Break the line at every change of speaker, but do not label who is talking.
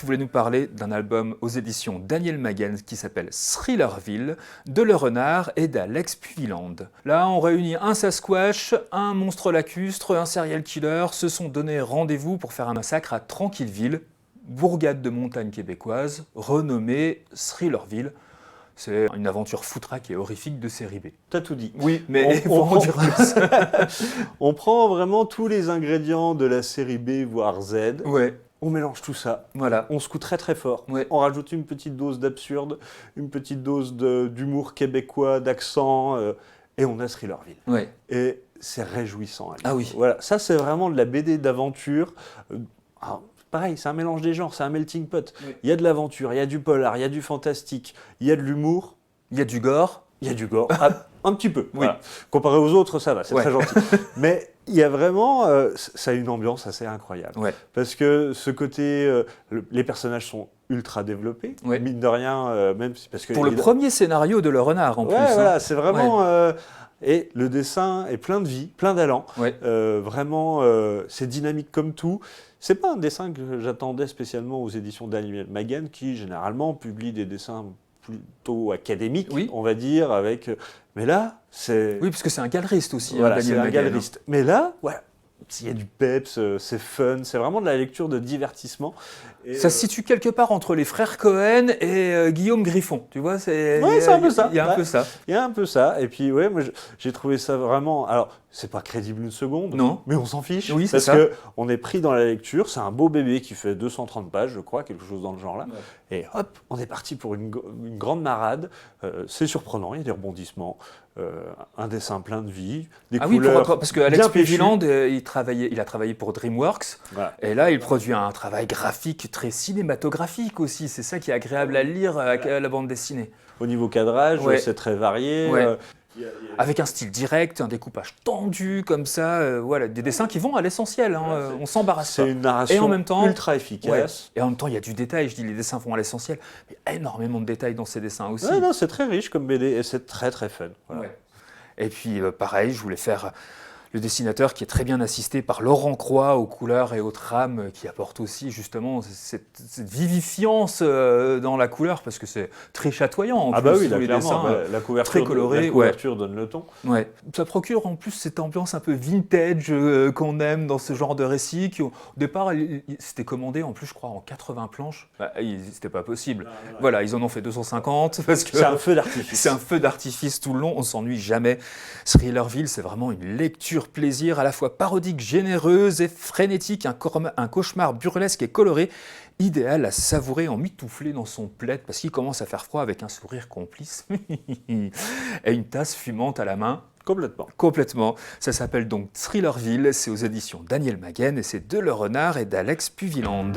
voulais nous parler d'un album aux éditions Daniel Maguen qui s'appelle Thrillerville, de Le Renard et d'Alex Puvilland. Là, on réunit un Sasquatch, un monstre lacustre, un serial killer, se sont donné rendez-vous pour faire un massacre à Tranquilleville, bourgade de montagne québécoise, renommée Thrillerville. C'est une aventure foutraque et horrifique de série B.
T'as tout dit.
Oui, mais on en dire plus.
On prend vraiment tous les ingrédients de la série B, voire Z.
Ouais.
On mélange tout ça.
Voilà.
On secoue très très fort.
Ouais.
On rajoute une petite dose d'absurde, une petite dose d'humour québécois, d'accent, et on a Thrillerville.
Ouais.
Et c'est réjouissant à lire.
Ah oui.
Voilà, ça c'est vraiment de la BD d'aventure. Alors, pareil, c'est un mélange des genres, c'est un melting pot.
Oui.
Il y a de l'aventure, il y a du polar, il y a du fantastique, il y a de l'humour,
Il y a du gore.
il y a du gore. Ah, un petit peu.
Oui.
Voilà. Comparé aux autres, ça va, c'est
Ouais.
très gentil. Mais il y a vraiment, ça a une ambiance assez incroyable.
Ouais.
Parce que ce côté, les personnages sont ultra développés,
Ouais.
mine de rien, même si, parce que
Pour le premier scénario de Le Renard en plus.
Ouais,
hein.
voilà, c'est vraiment. Et le dessin est plein de vie, plein d'allant.
Ouais.
Vraiment, c'est dynamique comme tout. C'est pas un dessin que j'attendais spécialement aux éditions Daniel Maguen, qui généralement publie des dessins plutôt académiques,
Oui.
on va dire, avec. Mais là, c'est.
Oui, parce que c'est un galeriste aussi,
Voilà,
Daniel
c'est un
Maguen.
galeriste. Mais là, voilà, il y a du peps, c'est fun, c'est vraiment de la lecture de divertissement. Et,
Ça se situe quelque part entre les frères Cohen et Guillaume Griffon, tu vois, c'est
Ouais, c'est un peu ça.
Il y a un
Ouais.
peu ça.
Il y a un peu ça. Et puis, ouais, moi, j'ai trouvé ça vraiment. Alors, c'est pas crédible une seconde.
Non.
Mais on s'en fiche.
Oui, c'est
parce
ça.
que on est pris dans la lecture. C'est un beau bébé qui fait 230 pages, je crois, quelque chose dans le genre-là. Et hop, on est parti pour une grande marade. C'est surprenant. Il y a des rebondissements, un dessin plein de vie, des
Ah oui,
couleurs.
parce que Alex
bien péchues.
Puvilland, il a travaillé pour DreamWorks,
Voilà.
et là, il produit un travail graphique très cinématographique aussi. C'est ça qui est agréable à lire avec la bande dessinée.
Au niveau cadrage,
Ouais.
c'est très varié.
Ouais. Avec un style direct, un découpage tendu comme ça, voilà, des dessins qui vont à l'essentiel, hein, on s'embarrasse pas.
C'est une narration
Et en même temps,
ultra efficace.
Ouais. Et en même temps, il y a du détail, je dis les dessins vont à l'essentiel, mais il y a énormément de détails dans ces dessins aussi.
Ouais, non, c'est très riche comme BD et c'est très très fun. Voilà.
Ouais. Et puis pareil, je voulais faire le dessinateur qui est très bien assisté par Laurent Croix aux couleurs et aux trames, qui apporte aussi justement cette vivifiance dans la couleur, parce que c'est très chatoyant en
Ah
plus,
bah oui,
tous
là,
les
clairement,
dessins.
la couverture,
très colorés,
la couverture donne le ton.
Ouais. Ça procure en plus cette ambiance un peu vintage qu'on aime dans ce genre de récit. Qui, au départ, c'était commandé en plus, je crois, en 80 planches. Bah, c'était pas possible. Voilà, ils en ont fait 250 parce que
C'est un feu d'artifice.
c'est un feu d'artifice tout le long, on s'ennuie jamais. Thrillerville, c'est vraiment une lecture plaisir à la fois parodique, généreuse et frénétique, un cauchemar burlesque et coloré, idéal à savourer en mitouflé dans son plaid parce qu'il commence à faire froid avec un sourire complice et une tasse fumante à la main.
Complètement.
Complètement. Ça s'appelle donc Thrillerville, c'est aux éditions Daniel Maguen et c'est de Le Renard et d'Alex Puvilland.